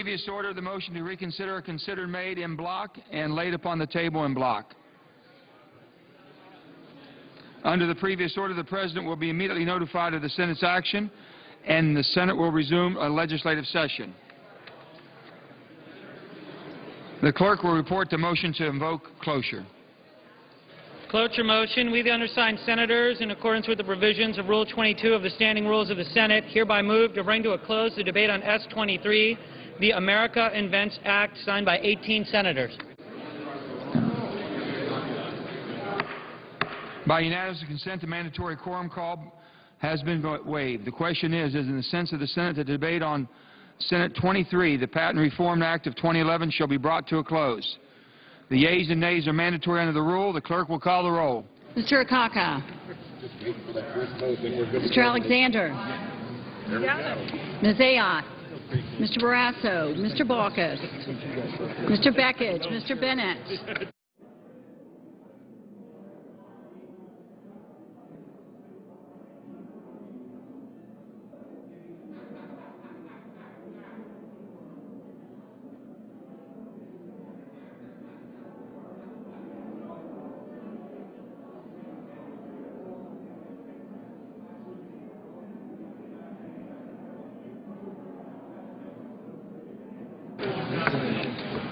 previous order, the motion to reconsider or consider made in block and laid upon the table in block. Under the previous order, the President will be immediately notified of the Senate's action, and the Senate will resume a legislative session. The clerk will report the motion to invoke cloture. Cloture motion. We, the undersigned senators, in accordance with the provisions of Rule 22 of the Standing Rules of the Senate, hereby move to bring to a close the debate on S-23, the America Invents Act, signed by 18 senators. By unanimous consent, the mandatory quorum call has been waived. The question is in the sense of the Senate, the debate on Senate 23, the Patent Reform Act of 2011, shall be brought to a close. The yeas and nays are mandatory under the rule. The clerk will call the roll. Mr. Akaka. Mr. Alexander. Ms. Ayotte. Mr. Barrasso. Mr. Baucus. Mr. Beckett. Mr. Bennett.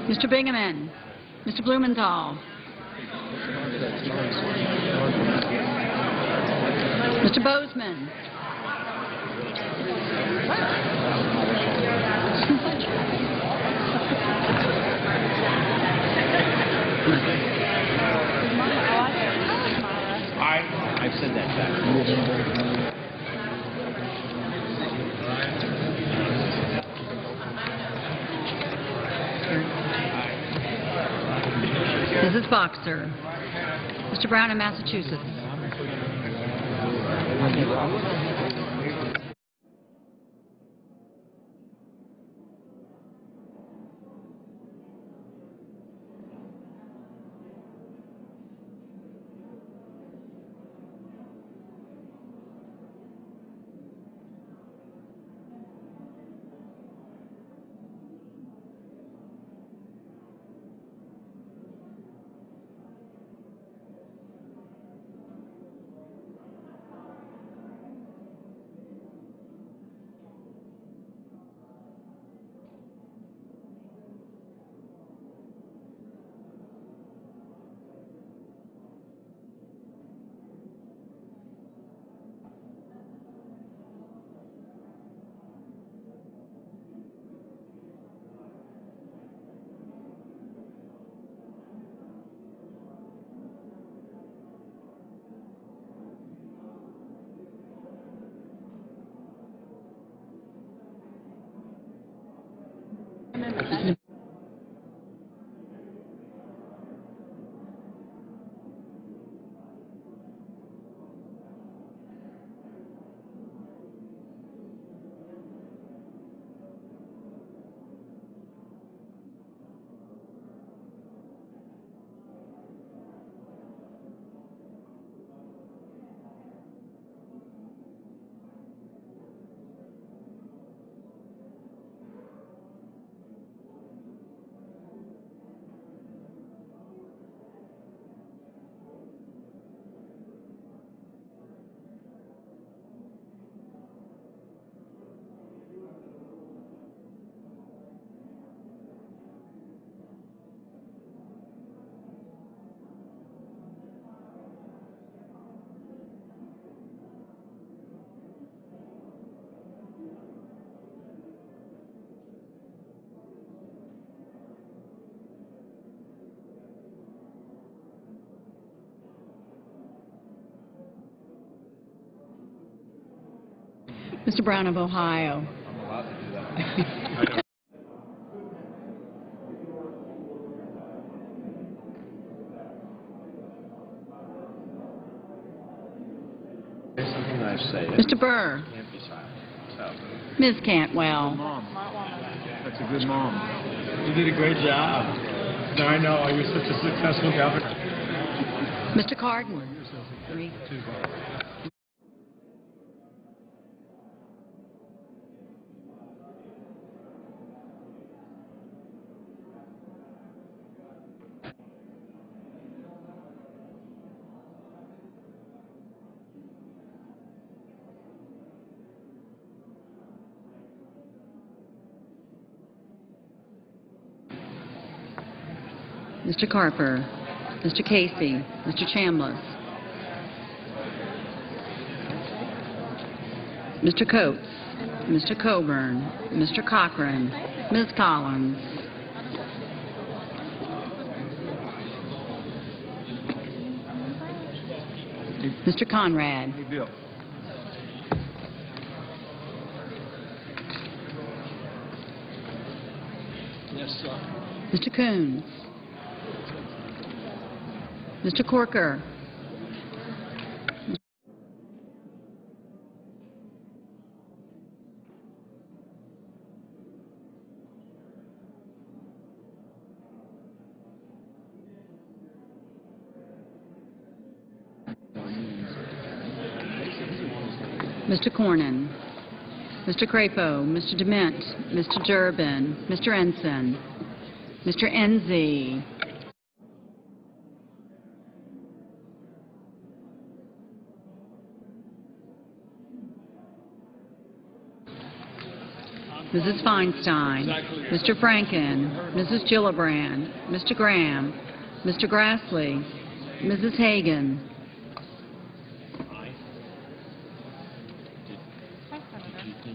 Mr. Bingaman. Mr. Blumenthal. Mr. Bozeman. I've said that back. Mrs. Boxer. Mr. Brown in Massachusetts. Mr. Brown of Ohio. I'm allowed to do that. There's something that I say. Mr. Burr. Can't be silent. So. Ms. Cantwell. Mom. That's a good mom. You did a great job. I know. You're such a successful governor. Mr. Cardin. 3. Mr. Carper, Mr. Casey, Mr. Chambliss, Mr. Coates, Mr. Coburn, Mr. Cochran, Ms. Collins, Mr. Conrad, Hey, Bill. Yes, sir. Mr. Coons, Mr. Corker, Mr. Cornyn, Mr. Crapo, Mr. Dement, Mr. Durbin, Mr. Ensign, Mr. Enzi, Mrs. Feinstein, Mr. Franken, Mrs. Gillibrand, Mr. Graham, Mr. Grassley, Mrs. Hagan,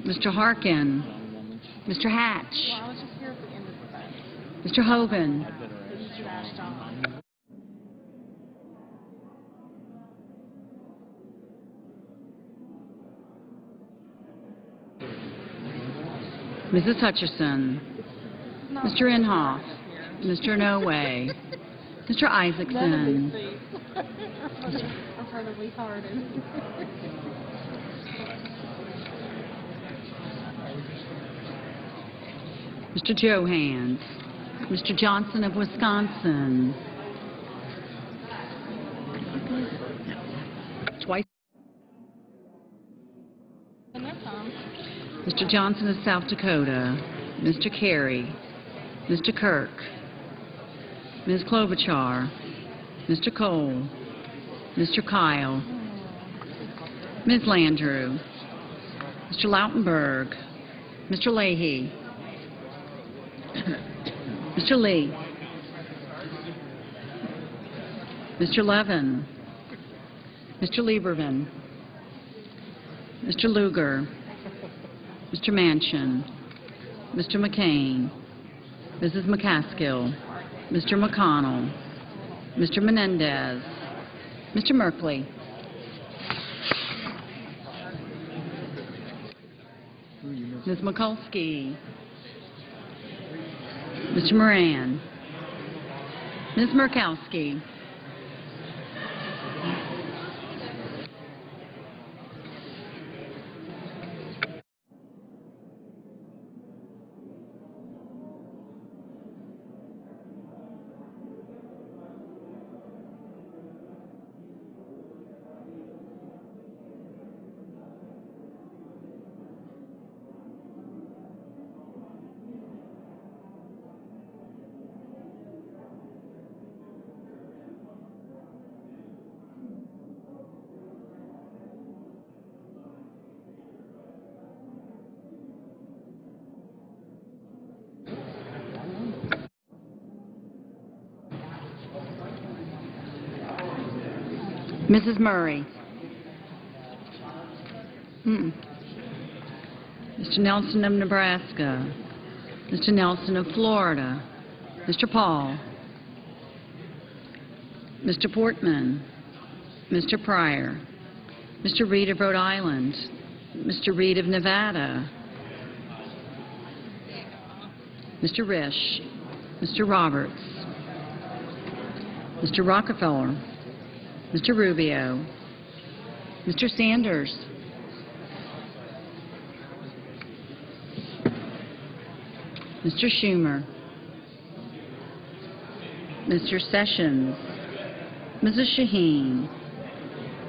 Mr. Harkin, Mr. Hatch, Mr. Hogan, Mrs. Hutcherson, Mr. Inhofe, Mr. Inouye, Mr. Isaacson, Incredibly hard. Mr. Johans, Mr. Johnson of Wisconsin, twice, And there Tom. Mr. Johnson of South Dakota, Mr. Carey, Mr. Kirk, Ms. Klobuchar, Mr. Cole, Mr. Kyle, Ms. Landrieu, Mr. Lautenberg, Mr. Leahy, Mr. Lee, Mr. Levin, Mr. Lieberman, Mr. Lugar, Mr. Manchin, Mr. McCain, Mrs. McCaskill, Mr. McConnell, Mr. Menendez, Mr. Merkley, Ms. Mikulski, Mr. Moran, Ms. Murkowski, Mrs. Murray, Mr. Nelson of Nebraska, Mr. Nelson of Florida, Mr. Paul, Mr. Portman, Mr. Pryor, Mr. Reed of Rhode Island, Mr. Reed of Nevada, Mr. Risch, Mr. Roberts, Mr. Rockefeller, Mr. Rubio, Mr. Sanders, Mr. Schumer, Mr. Sessions, Mrs. Shaheen,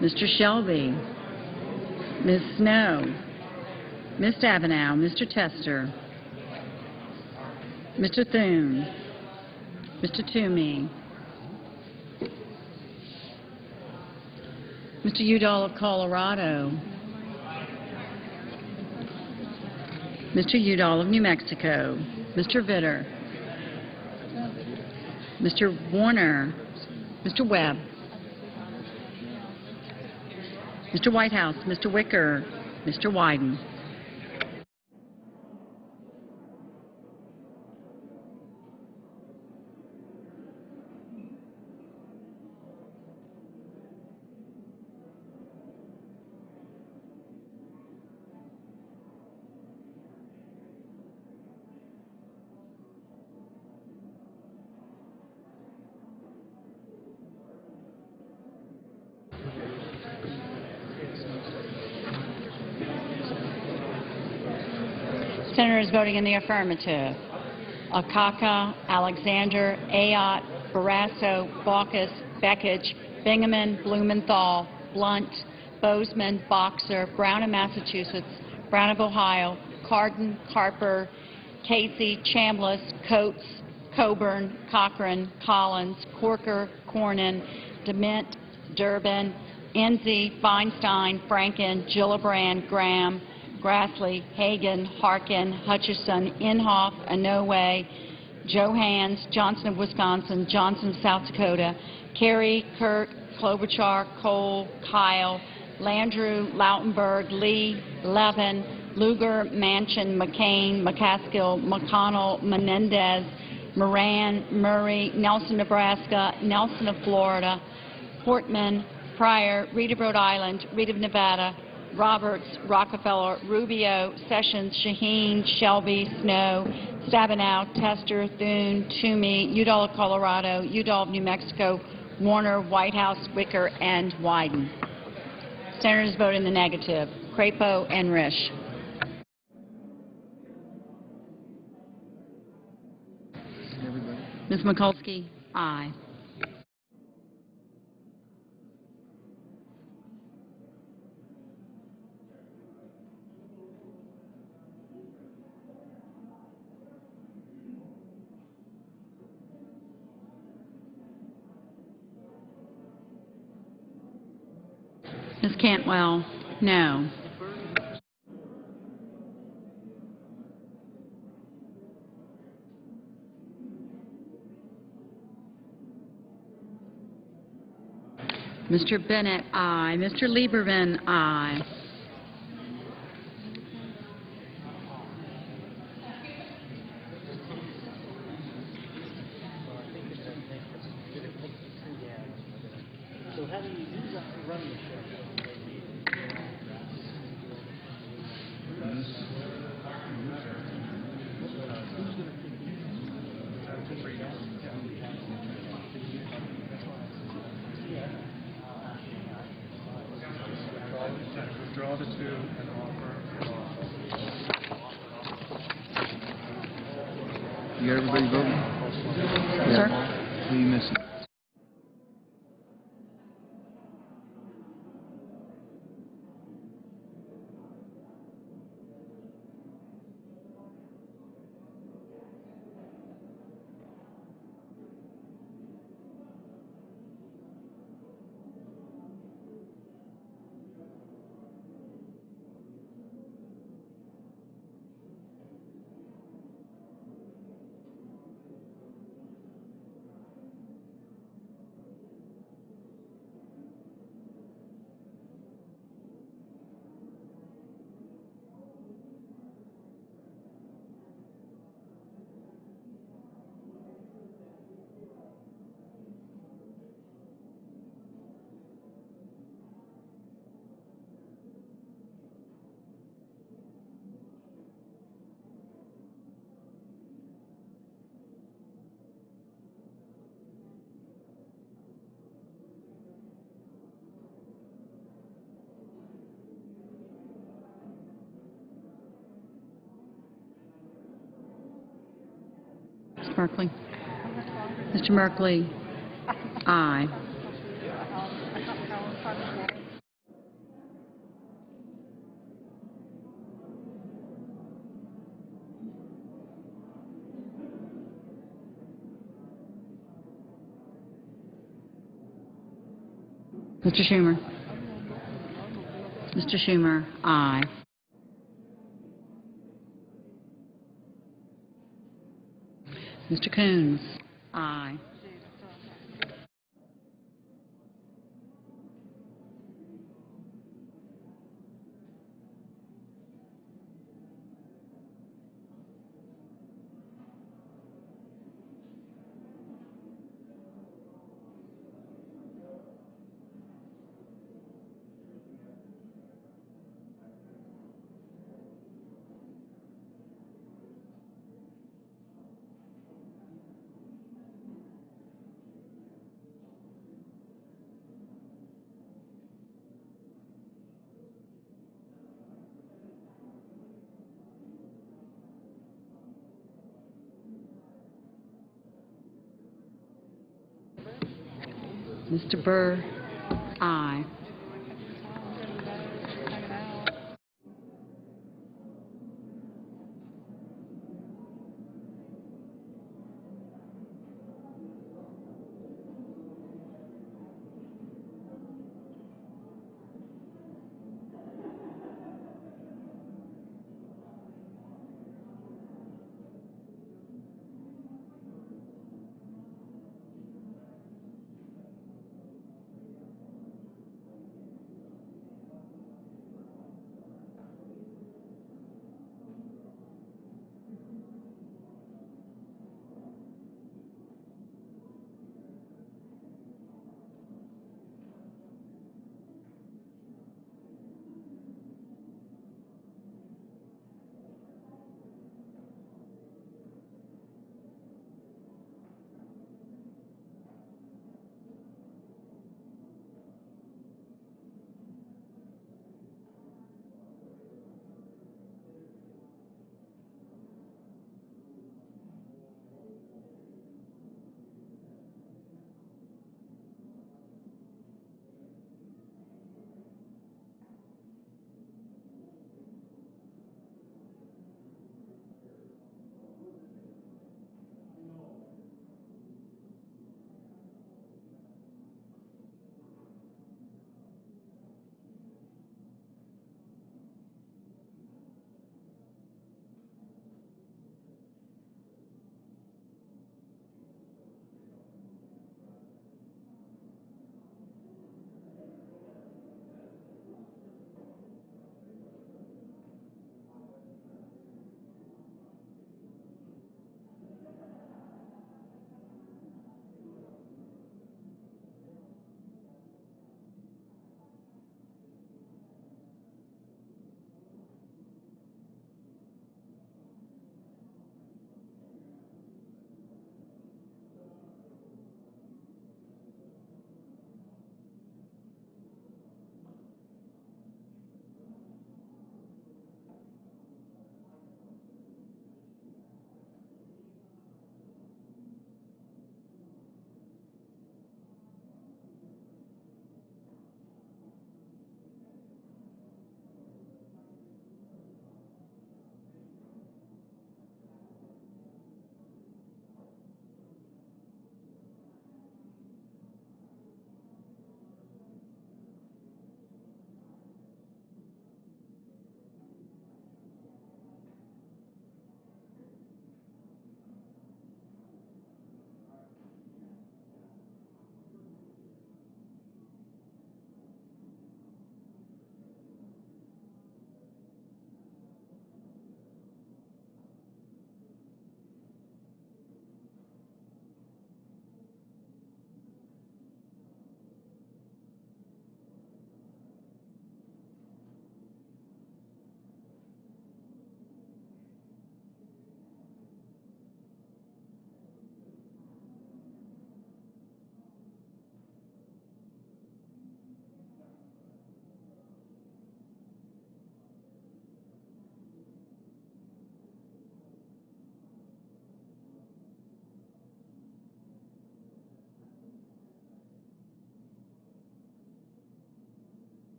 Mr. Shelby, Ms. Snow, Ms. Stabenow, Mr. Tester, Mr. Thune, Mr. Toomey, Mr. Udall of Colorado, Mr. Udall of New Mexico, Mr. Vitter, Mr. Warner, Mr. Webb, Mr. Whitehouse, Mr. Wicker, Mr. Wyden. Senators voting in the affirmative: Akaka, Alexander, Ayotte, Barrasso, Baucus, Bekich, Bingaman, Blumenthal, Blunt, Bozeman, Boxer, Brown of Massachusetts, Brown of Ohio, Cardin, Carper, Casey, Chambliss, Coates, Coburn, Cochran, Collins, Corker, Cornyn, DeMint, Durbin, Enzi, Feinstein, Franken, Gillibrand, Graham, Grassley, Hagan, Harkin, Hutchison, Inhofe, Inouye, Johans, Johnson of Wisconsin, Johnson of South Dakota, Kerry, Kirk, Klobuchar, Cole, Kyle, Landrieu, Lautenberg, Lee, Levin, Lugar, Manchin, McCain, McCaskill, McConnell, Menendez, Moran, Murray, Nelson, Nebraska, Nelson of Florida, Portman, Pryor, Reed of Rhode Island, Reed of Nevada, Roberts, Rockefeller, Rubio, Sessions, Shaheen, Shelby, Snow, Stabenow, Tester, Thune, Toomey, Udall of Colorado, Udall of New Mexico, Warner, Whitehouse, Wicker, and Wyden. Senators vote in the negative: Crapo and Risch. Ms. Mikulski? Aye. Ms. Cantwell? No. Mr. Bennett? Aye. Mr. Lieberman? Aye. Withdraw the two and offer. You got everybody voting? Sir? Who are you missing? Ms. Merkley? Mr. Merkley? Aye. Mr. Schumer? Mr. Schumer? Aye. Mr. Coons? Aye. Mr. Burr, aye.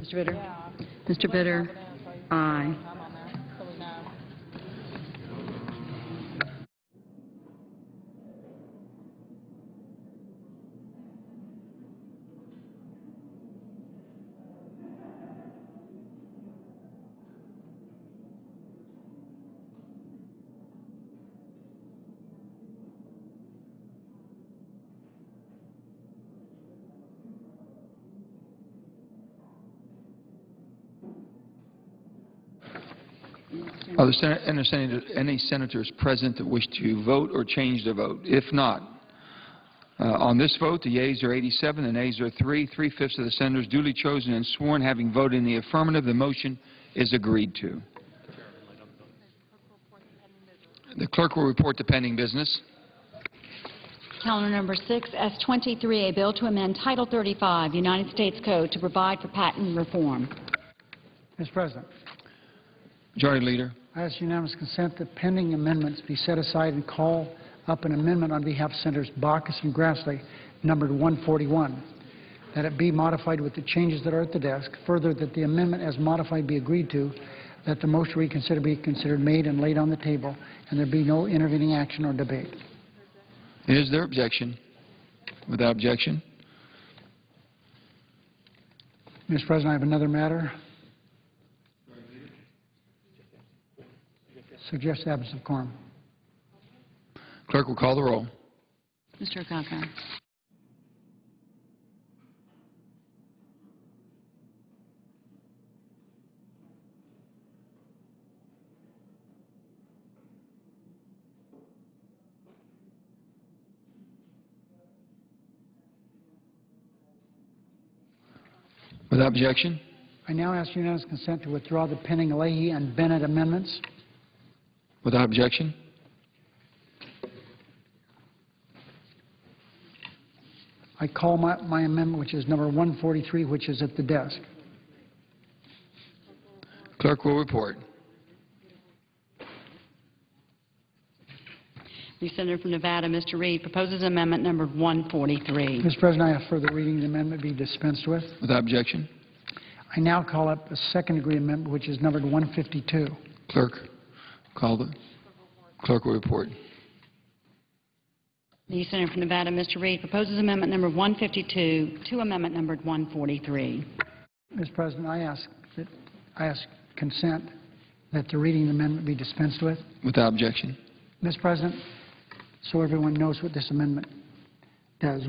Mr. Bitter? Mr. Bitter? Aye. Are there any senators present that wish to vote or change their vote? If not, on this vote, the yeas are 87, the nays are 3. 3/5 of the senators duly chosen and sworn having voted in the affirmative, the motion is agreed to. The clerk will report the pending business. Calendar number 6, S-23, a bill to amend Title 35, United States Code to provide for patent reform. Mr. President, Majority Leader. I ask unanimous consent that pending amendments be set aside and call up an amendment on behalf of Senators Baucus and Grassley, numbered 141, that it be modified with the changes that are at the desk. Further, that the amendment as modified be agreed to, that the motion to reconsider be considered made and laid on the table, and there be no intervening action or debate. Is there objection? Without objection. Mr. President, I have another matter. Suggest absence of quorum. Clerk will call the roll. Mr. Akaka. Without objection. I now ask unanimous consent to withdraw the pending Leahy and Bennett amendments. Without objection. I call my amendment, which is number 143, which is at the desk. Clerk will report. The Senator from Nevada, Mr. Reed, proposes amendment number 143. Mr. President, I ask further reading of the amendment be dispensed with. Without objection. I now call up a second degree amendment, which is numbered 152. Clerk, call the clerk will report. The Senator from Nevada, Mr. Reed, proposes amendment number 152 to amendment numbered 143. Mr. President, I ask consent that the reading of the amendment be dispensed with. Without objection. Mr. President, so everyone knows what this amendment does.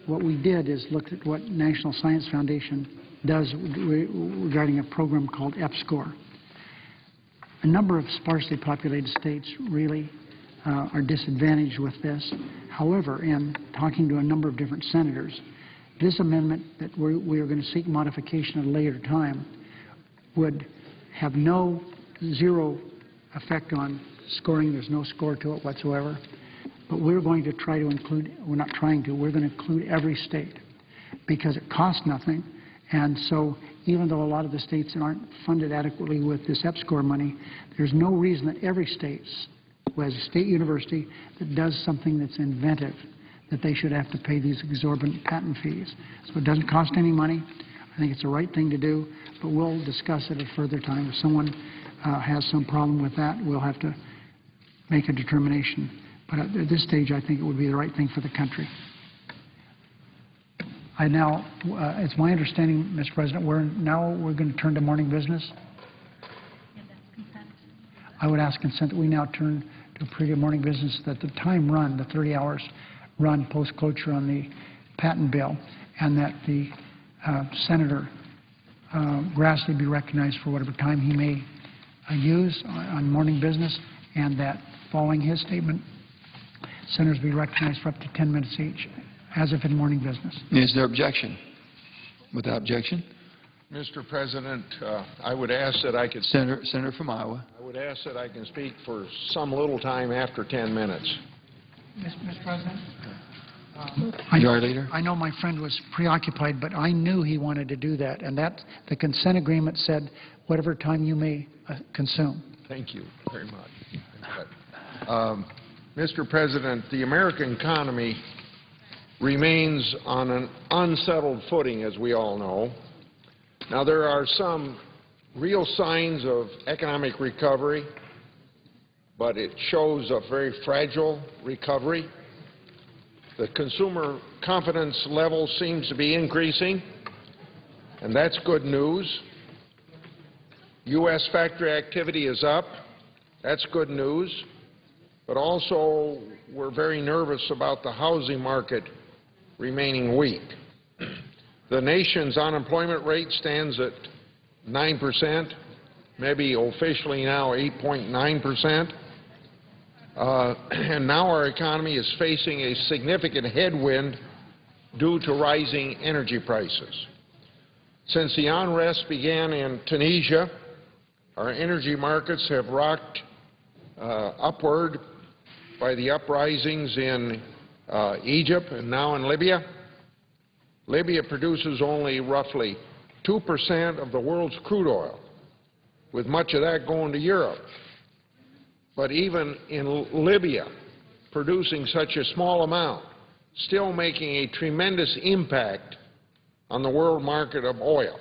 What we did is looked at what National Science Foundation does regarding a program called EPSCoR. A number of sparsely populated states really are disadvantaged with this. However, in talking to a number of different senators, this amendment that we are going to seek modification at a later time would have zero effect on scoring. There's no score to it whatsoever. But we're going to try to include, we're not trying to, we're going to include every state because it costs nothing. And so even though a lot of the states aren't funded adequately with this EPSCoR money, there's no reason that every state who has a state university that does something that's inventive, that they should have to pay these exorbitant patent fees. So it doesn't cost any money. I think it's the right thing to do, but we'll discuss it at a further time. If someone has some problem with that, we'll have to make a determination. But at this stage, I think it would be the right thing for the country. It's my understanding, Mr. President, we're going to turn to morning business. I would ask consent that we now turn to pre morning business, that the time run, the 30 hours run post-cloture on the patent bill, and that the Senator Grassley be recognized for whatever time he may use on morning business, and that following his statement, senators be recognized for up to 10 minutes each, as if in morning business. Is there objection? Without objection. Mr. President, I would ask that I could... Senator from Iowa. I would ask that I can speak for some little time after 10 minutes. Mr. President? Majority Leader. I know my friend was preoccupied, but I knew he wanted to do that, and that the consent agreement said whatever time you may consume. Thank you very much. Mr. President, the American economy remains on an unsettled footing, as we all know. Now, there are some real signs of economic recovery, but it shows a very fragile recovery. The consumer confidence level seems to be increasing, and that's good news. U.S. factory activity is up. That's good news. But also, we're very nervous about the housing market remaining weak. The nation's unemployment rate stands at 9%, maybe officially now 8.9%. And now our economy is facing a significant headwind due to rising energy prices. Since the unrest began in Tunisia, our energy markets have rocked upward by the uprisings in Egypt and now in Libya. Libya produces only roughly 2% of the world's crude oil, with much of that going to Europe. But even in Libya, producing such a small amount, still making a tremendous impact on the world market of oil.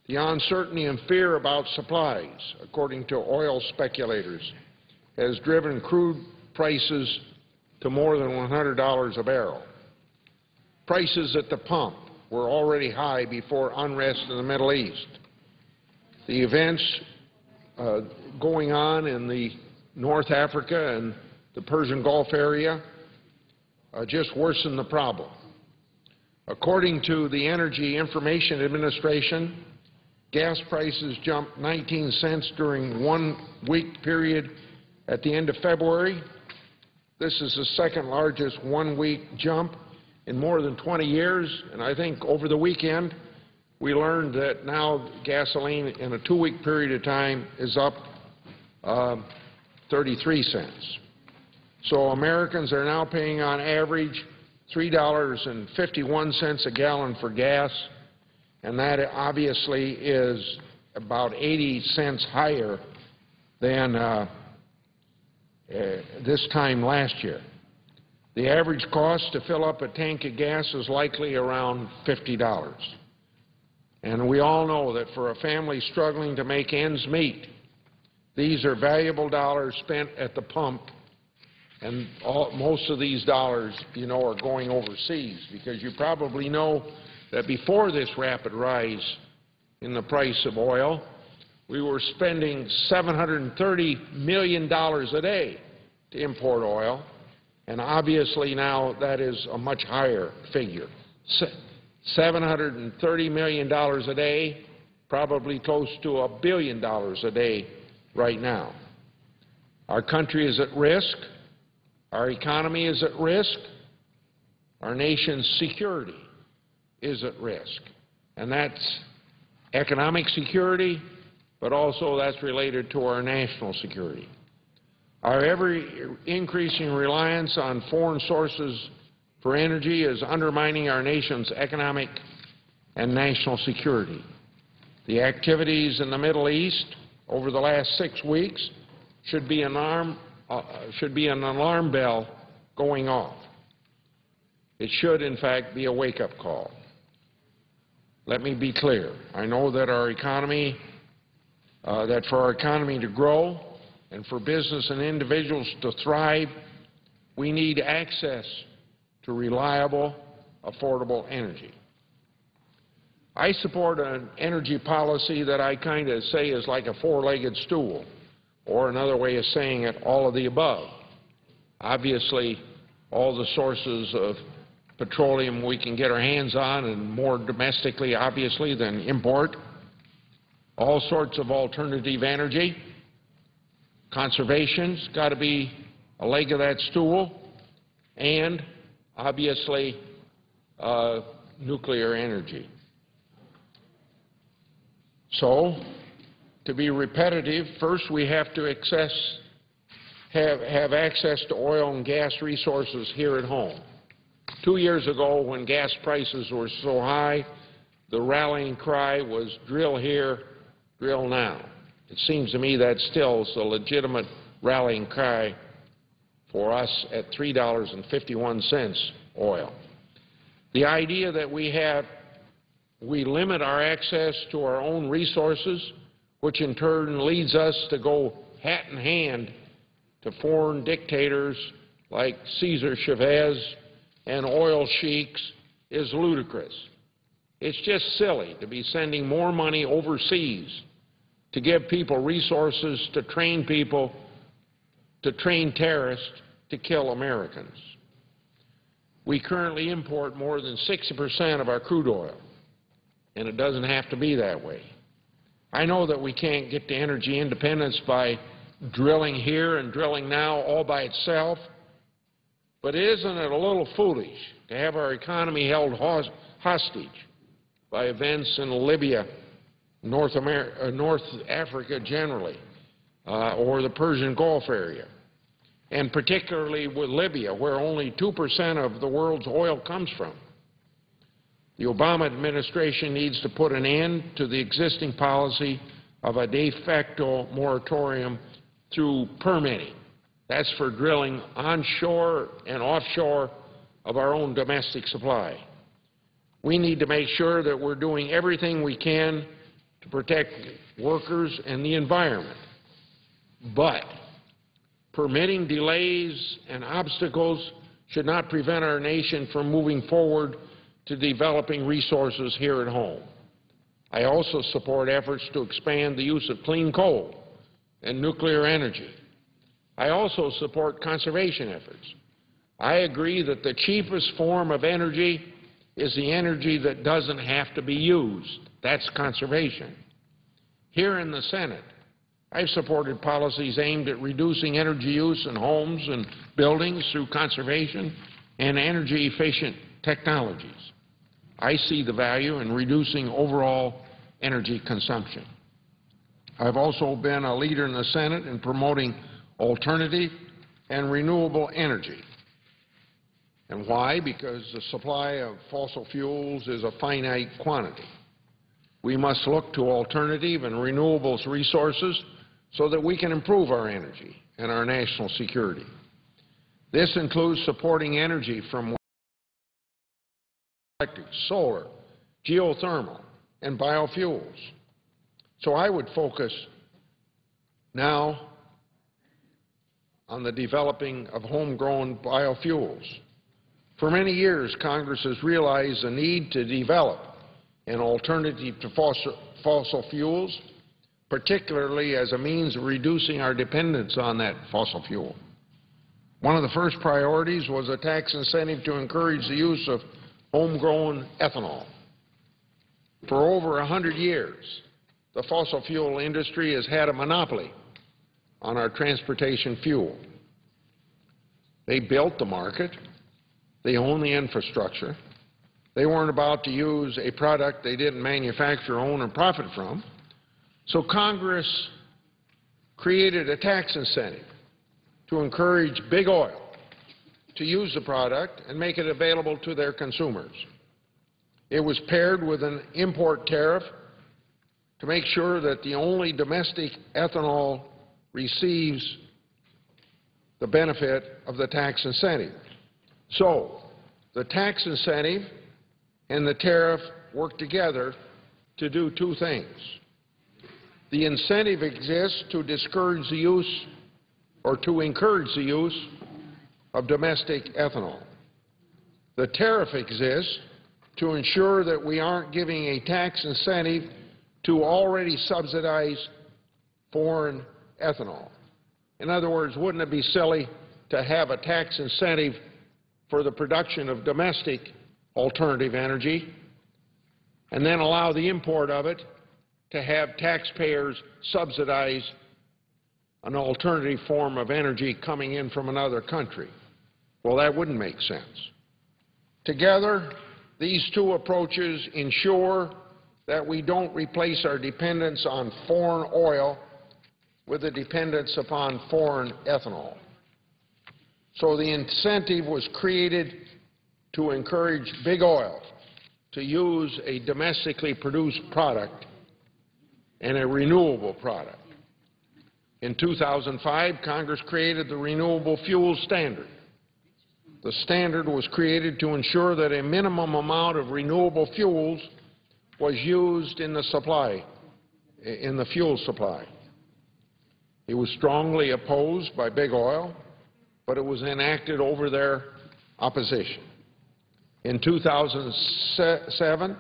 The uncertainty and fear about supplies, according to oil speculators, has driven crude prices to more than $100 a barrel. Prices at the pump were already high before unrest in the Middle East. The events going on in the North Africa and the Persian Gulf area just worsen the problem. According to the Energy Information Administration, gas prices jumped 19 cents during 1 week period at the end of February. This is the second largest 1 week jump in more than 20 years, and I think over the weekend we learned that now gasoline in a 2 week period of time is up 33 cents. So Americans are now paying on average $3.51 a gallon for gas, and that obviously is about 80 cents higher than this time last year. The average cost to fill up a tank of gas is likely around $50. And we all know that for a family struggling to make ends meet, these are valuable dollars spent at the pump, and most of these dollars, you know, are going overseas, because you probably know that before this rapid rise in the price of oil, we were spending $730 million a day to import oil, and obviously now that is a much higher figure. $730 million a day, probably close to $1 billion a day right now. Our country is at risk. Our economy is at risk. Our nation's security is at risk. And that's economic security, but also that's related to our national security. Our ever-increasing reliance on foreign sources for energy is undermining our nation's economic and national security. The activities in the Middle East over the last 6 weeks should be an alarm bell going off. It should, in fact, be a wake-up call. Let me be clear. I know that our economy, that for our economy to grow and for business and individuals to thrive, we need access to reliable, affordable energy. I support an energy policy that I kind of say is like a four-legged stool, or another way of saying it, all of the above. Obviously, all the sources of petroleum we can get our hands on, and more domestically, obviously, than import. All sorts of alternative energy. Conservation's got to be a leg of that stool, and obviously nuclear energy. So, to be repetitive, first we have to have access to oil and gas resources here at home. 2 years ago, when gas prices were so high, the rallying cry was drill here, drill now. It seems to me that still is a legitimate rallying cry for us at $3.51 oil. The idea that we have we limit our access to our own resources, which in turn leads us to go hat in hand to foreign dictators like Cesar Chavez and oil sheiks, is ludicrous. It's just silly to be sending more money overseas to give people resources to train terrorists to kill Americans. We currently import more than 60% of our crude oil, and it doesn't have to be that way. I know that we can't get to energy independence by drilling here and drilling now all by itself, but isn't it a little foolish to have our economy held hostage by events in Libya, North Africa generally, or the Persian Gulf area, and particularly with Libya, where only 2% of the world's oil comes from? The Obama administration needs to put an end to the existing policy of a de facto moratorium through permitting. That's for drilling onshore and offshore of our own domestic supply. We need to make sure that we're doing everything we can to protect workers and the environment. But permitting delays and obstacles should not prevent our nation from moving forward to developing resources here at home. I also support efforts to expand the use of clean coal and nuclear energy. I also support conservation efforts. I agree that the cheapest form of energy is the energy that doesn't have to be used. That's conservation. Here in the Senate, I've supported policies aimed at reducing energy use in homes and buildings through conservation and energy-efficient technologies. I see the value in reducing overall energy consumption. I've also been a leader in the Senate in promoting alternative and renewable energy. And why? Because the supply of fossil fuels is a finite quantity. We must look to alternative and renewables resources so that we can improve our energy and our national security. This includes supporting energy from electric, solar, geothermal, and biofuels. So I would focus now on the developing of homegrown biofuels. For many years, Congress has realized the need to develop an alternative to fossil fuels, particularly as a means of reducing our dependence on that fossil fuel. One of the first priorities was a tax incentive to encourage the use of homegrown ethanol. For over 100 years, the fossil fuel industry has had a monopoly on our transportation fuel. They built the market. They own the infrastructure. They weren't about to use a product they didn't manufacture, own, or profit from. So Congress created a tax incentive to encourage big oil to use the product and make it available to their consumers. It was paired with an import tariff to make sure that the only domestic ethanol receives the benefit of the tax incentive. So the tax incentive and the tariff work together to do two things. The incentive exists to discourage the use or to encourage the use of domestic ethanol. The tariff exists to ensure that we aren't giving a tax incentive to already subsidized foreign ethanol. In other words, wouldn't it be silly to have a tax incentive for the production of domestic alternative energy and then allow the import of it to have taxpayers subsidize an alternative form of energy coming in from another country? Well, that wouldn't make sense. Together, these two approaches ensure that we don't replace our dependence on foreign oil with a dependence upon foreign ethanol. So the incentive was created to encourage big oil to use a domestically produced product and a renewable product. In 2005, Congress created the Renewable Fuel Standard. The standard was created to ensure that a minimum amount of renewable fuels was used in the supply, in the fuel supply. It was strongly opposed by Big Oil, but it was enacted over their opposition. In 2007,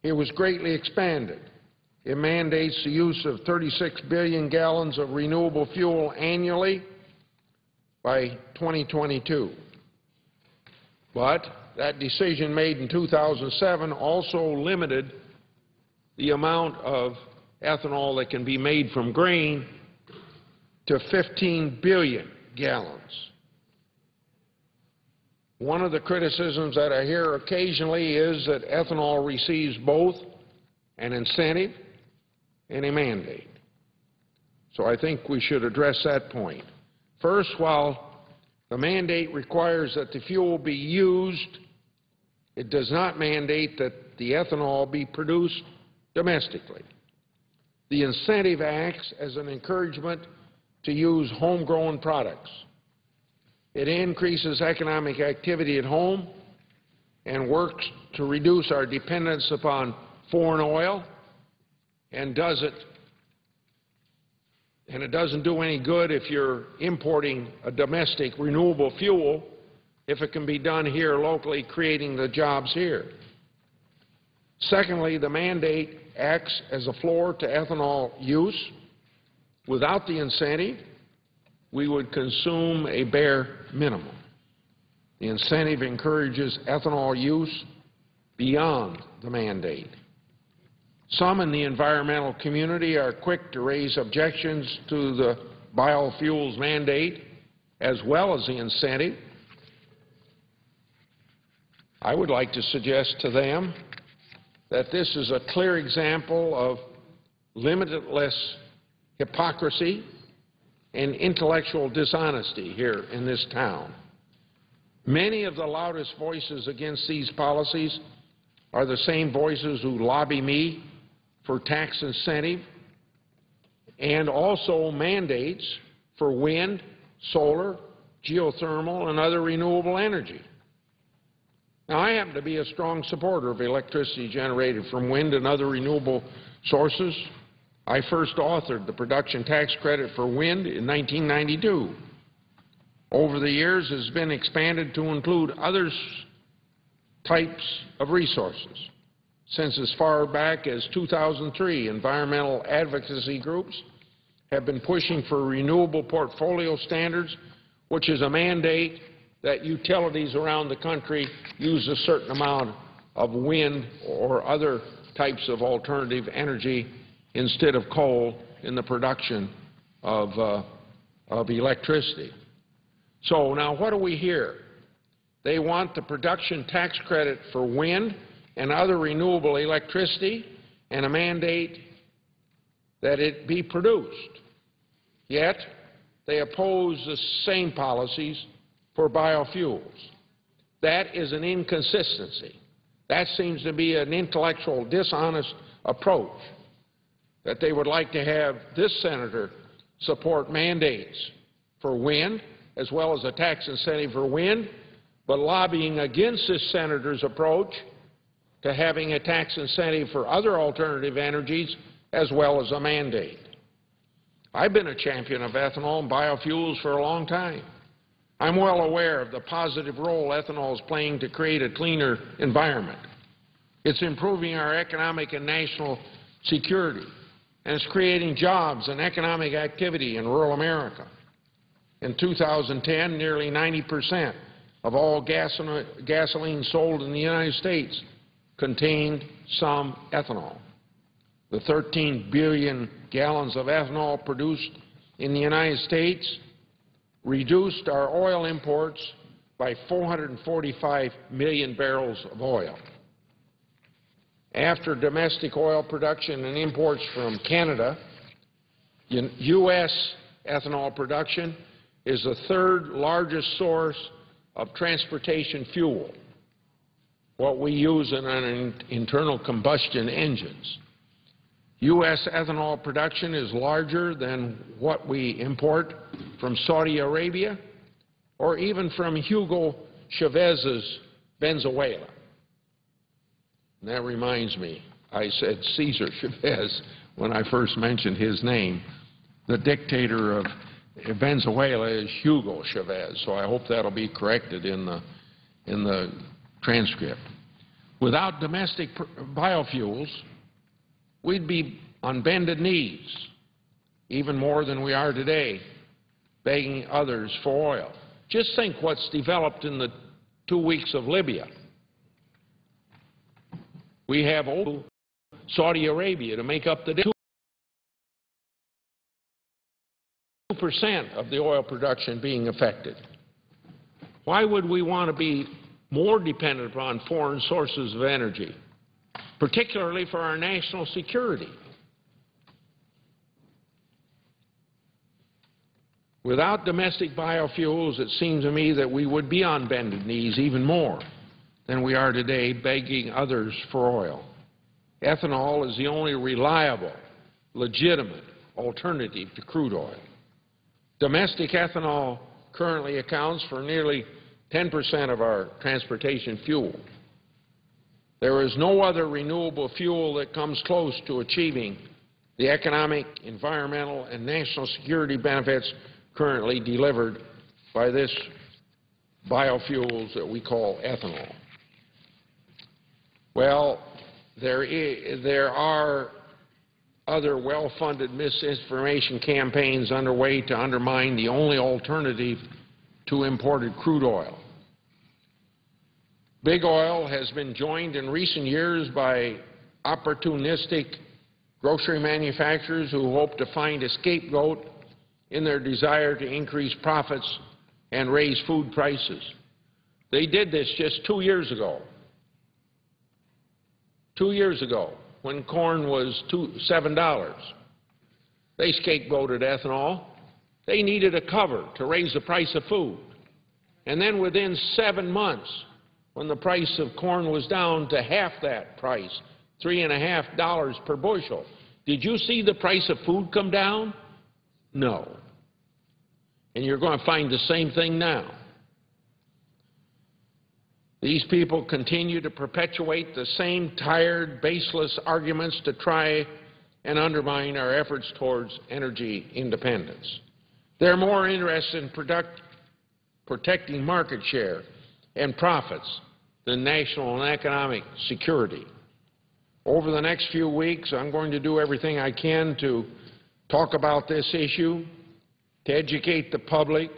it was greatly expanded. It mandates the use of 36 billion gallons of renewable fuel annually by 2022. But that decision made in 2007 also limited the amount of ethanol that can be made from grain to 15 billion gallons. One of the criticisms that I hear occasionally is that ethanol receives both an incentive and a mandate. So I think we should address that point. First, while the mandate requires that the fuel be used, it does not mandate that the ethanol be produced domestically. The incentive acts as an encouragement to use homegrown products. It increases economic activity at home and works to reduce our dependence upon foreign oil, and it doesn't do any good if you're importing a domestic renewable fuel if it can be done here locally, creating the jobs here. Secondly, the mandate acts as a floor to ethanol use. Without the incentive, we would consume a bare minimum. The incentive encourages ethanol use beyond the mandate. Some in the environmental community are quick to raise objections to the biofuels mandate as well as the incentive. I would like to suggest to them that this is a clear example of limitless hypocrisy and intellectual dishonesty here in this town. Many of the loudest voices against these policies are the same voices who lobby me for tax incentive and also mandates for wind, solar, geothermal, and other renewable energy. Now, I happen to be a strong supporter of electricity generated from wind and other renewable sources. I first authored the production tax credit for wind in 1992. Over the years, it has been expanded to include other types of resources. Since as far back as 2003, environmental advocacy groups have been pushing for renewable portfolio standards, which is a mandate that utilities around the country use a certain amount of wind or other types of alternative energy instead of coal in the production of electricity. So now what do we hear? They want the production tax credit for wind and other renewable electricity and a mandate that it be produced. Yet they oppose the same policies for biofuels. That is an inconsistency. That seems to be an intellectual dishonest approach, that they would like to have this senator support mandates for wind as well as a tax incentive for wind, but lobbying against this senator's approach to having a tax incentive for other alternative energies as well as a mandate. I've been a champion of ethanol and biofuels for a long time. I'm well aware of the positive role ethanol is playing to create a cleaner environment. It's improving our economic and national security, and it's creating jobs and economic activity in rural America. In 2010, nearly 90% of all gasoline sold in the United States contained some ethanol. The 13 billion gallons of ethanol produced in the United States reduced our oil imports by 445 million barrels of oil. After domestic oil production and imports from Canada, U.S. ethanol production is the third largest source of transportation fuel, what we use in our internal combustion engines. U.S. ethanol production is larger than what we import from Saudi Arabia or even from Hugo Chavez's Venezuela. And that reminds me, I said Cesar Chavez when I first mentioned his name. The dictator of Venezuela is Hugo Chavez, so I hope that'll be corrected in the transcript. Without domestic biofuels, we'd be on bended knees, even more than we are today, begging others for oil. Just think what's developed in the 2 weeks of Libya. We have Saudi Arabia to make up the 2% of the oil production being affected. Why would we want to be more dependent upon foreign sources of energy, particularly for our national security? Without domestic biofuels, it seems to me that we would be on bended knees even more than we are today, begging others for oil. Ethanol is the only reliable, legitimate alternative to crude oil. Domestic ethanol currently accounts for nearly 10% of our transportation fuel. There is no other renewable fuel that comes close to achieving the economic, environmental, and national security benefits currently delivered by this biofuels that we call ethanol. Well, there are other well-funded misinformation campaigns underway to undermine the only alternative to imported crude oil. Big oil has been joined in recent years by opportunistic grocery manufacturers who hope to find a scapegoat in their desire to increase profits and raise food prices. They did this just 2 years ago. 2 years ago, when corn was $7. They scapegoated ethanol. They needed a cover to raise the price of food. And then within 7 months, when the price of corn was down to half that price, $3.50 per bushel, did you see the price of food come down? No. And you're going to find the same thing now. These people continue to perpetuate the same tired, baseless arguments to try and undermine our efforts towards energy independence. They're more interested in protecting market share and profits than national and economic security. Over the next few weeks, I'm going to do everything I can to talk about this issue, to educate the public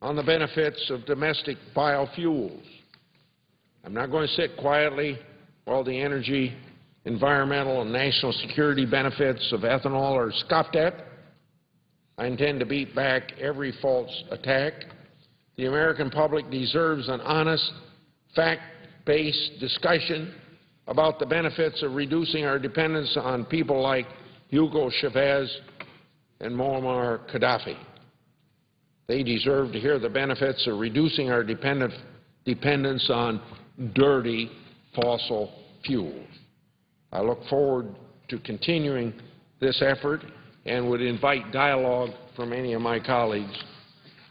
on the benefits of domestic biofuels. I'm not going to sit quietly while the energy, environmental, and national security benefits of ethanol are scoffed at. I intend to beat back every false attack. The American public deserves an honest, fact-based discussion about the benefits of reducing our dependence on people like Hugo Chavez and Muammar Gaddafi. They deserve to hear the benefits of reducing our dependence on dirty fossil fuels. I look forward to continuing this effort and would invite dialogue from any of my colleagues.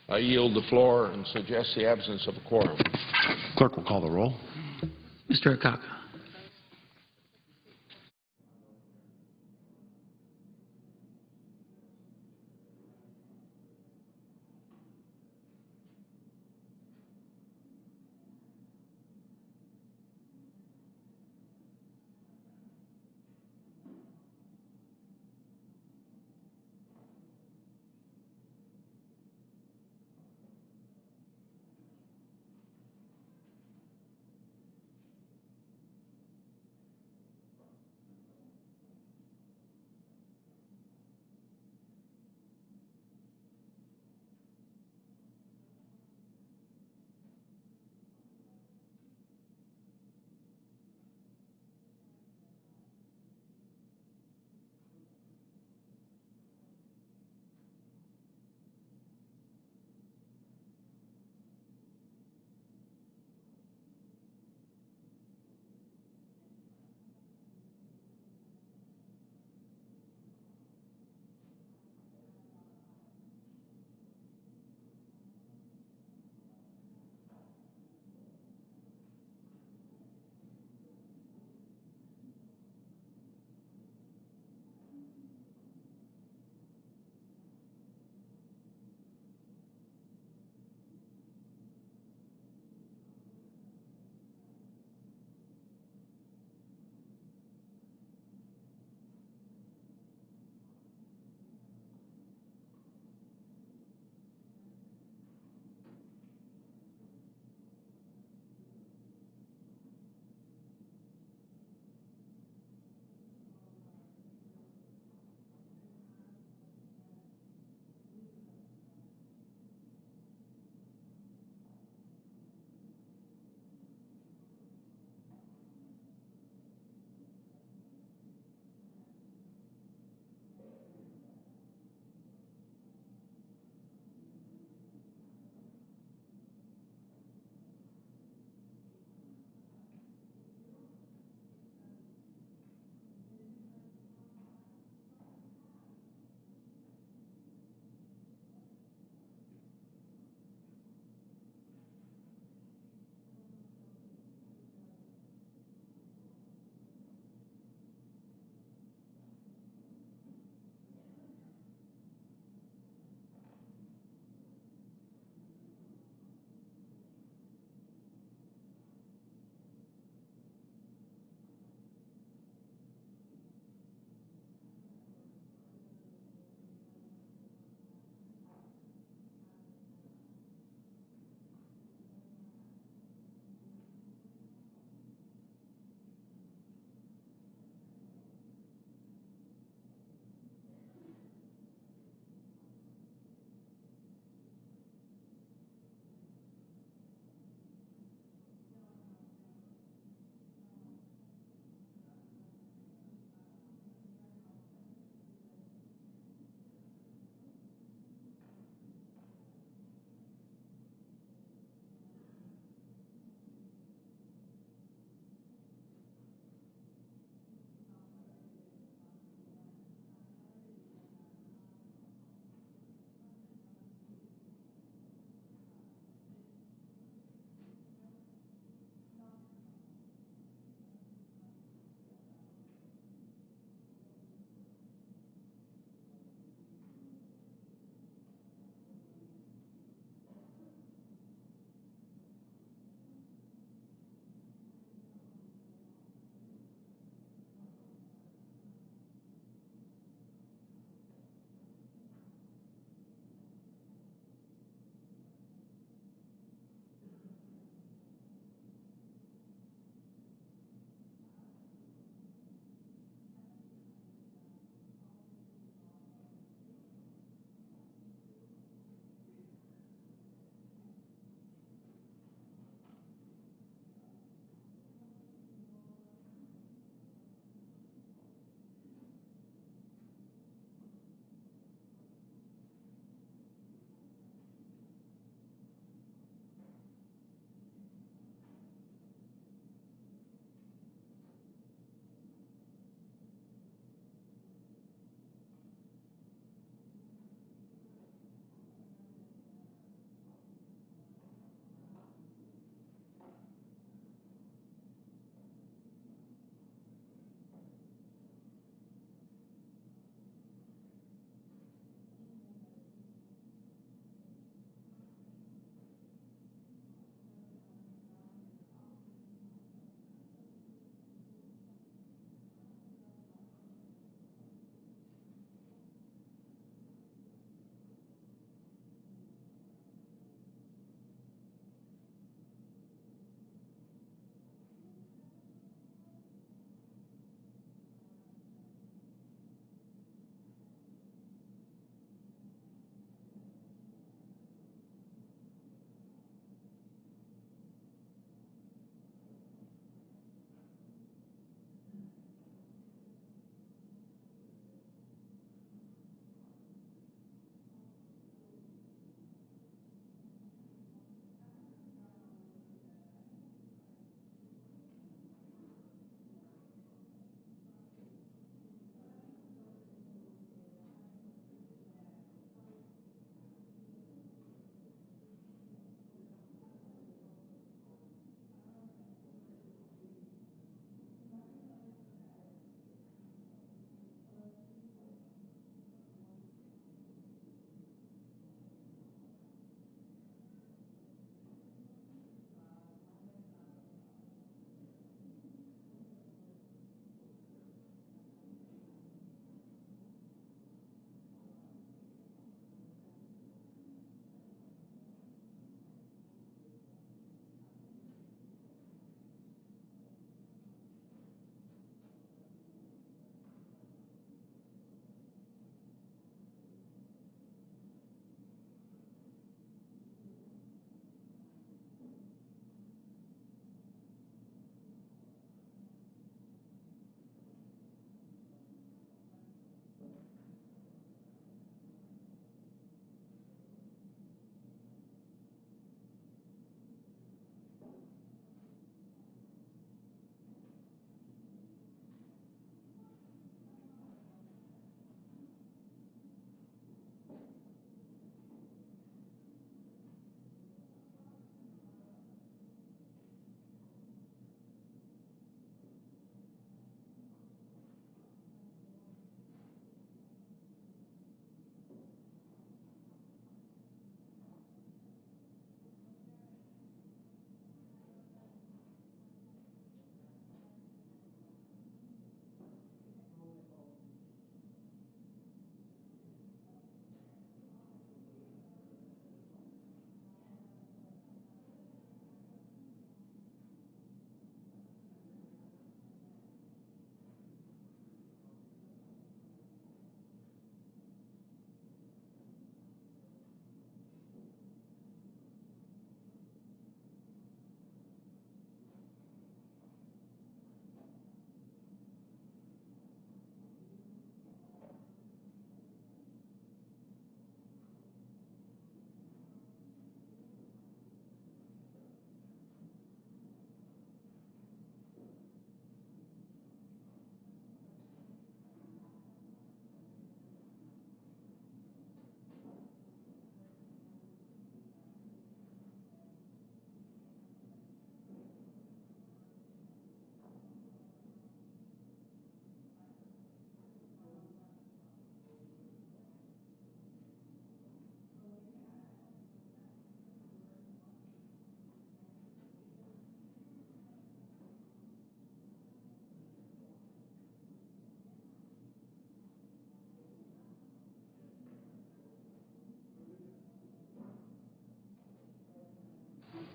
I yield the floor and suggest the absence of a quorum. Clerk will call the roll. Mr. Akaka.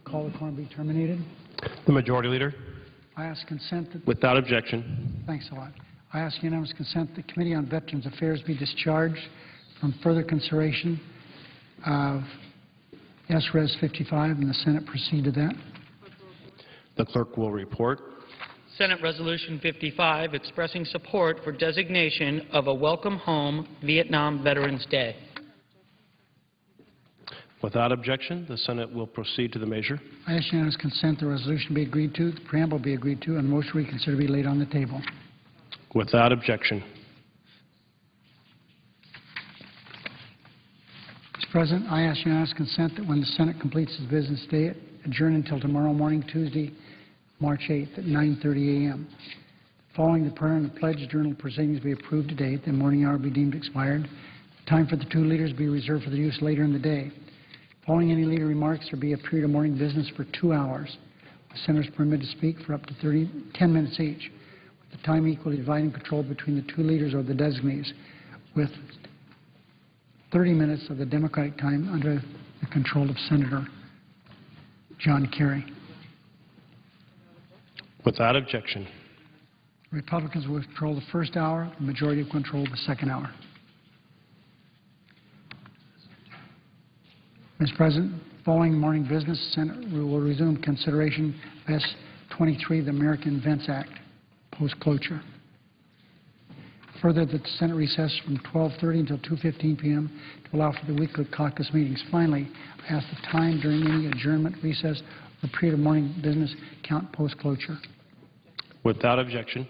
Call the quorum be terminated. The Majority Leader. I ask consent that, Without objection. thanks a lot. I ask unanimous consent that the Committee on Veterans Affairs be discharged from further consideration of S-Res 55 and the Senate proceed to that. The clerk will report. Senate Resolution 55, expressing support for designation of a Welcome Home Vietnam Veterans Day. Without objection, the Senate will proceed to the measure. I ask unanimous consent the resolution be agreed to, the preamble be agreed to, and the motion reconsider be laid on the table. Without objection. Mr. President, I ask unanimous consent that when the Senate completes its business day, it adjourn until tomorrow morning, Tuesday, March 8th at 9:30 a.m. Following the prayer and the pledge, journal proceedings be approved today. The morning hour be deemed expired. Time for the two leaders be reserved for the use later in the day. Following any leader remarks, there be a period of morning business for 2 hours. The senators permitted to speak for up to 10 minutes each, with the time equally divided and controlled between the two leaders or the designees, with 30 minutes of the Democratic time under the control of Senator John Kerry. Without objection. Republicans will control the first hour, the majority will control the second hour. Mr. President, following morning business, the Senate will resume consideration of S-23, the American Invents Act, post-cloture. Further, that the Senate recess from 12:30 until 2:15 p.m. to allow for the weekly caucus meetings. Finally, I ask the time during any adjournment, recess, or period of morning business count post-cloture. Without objection.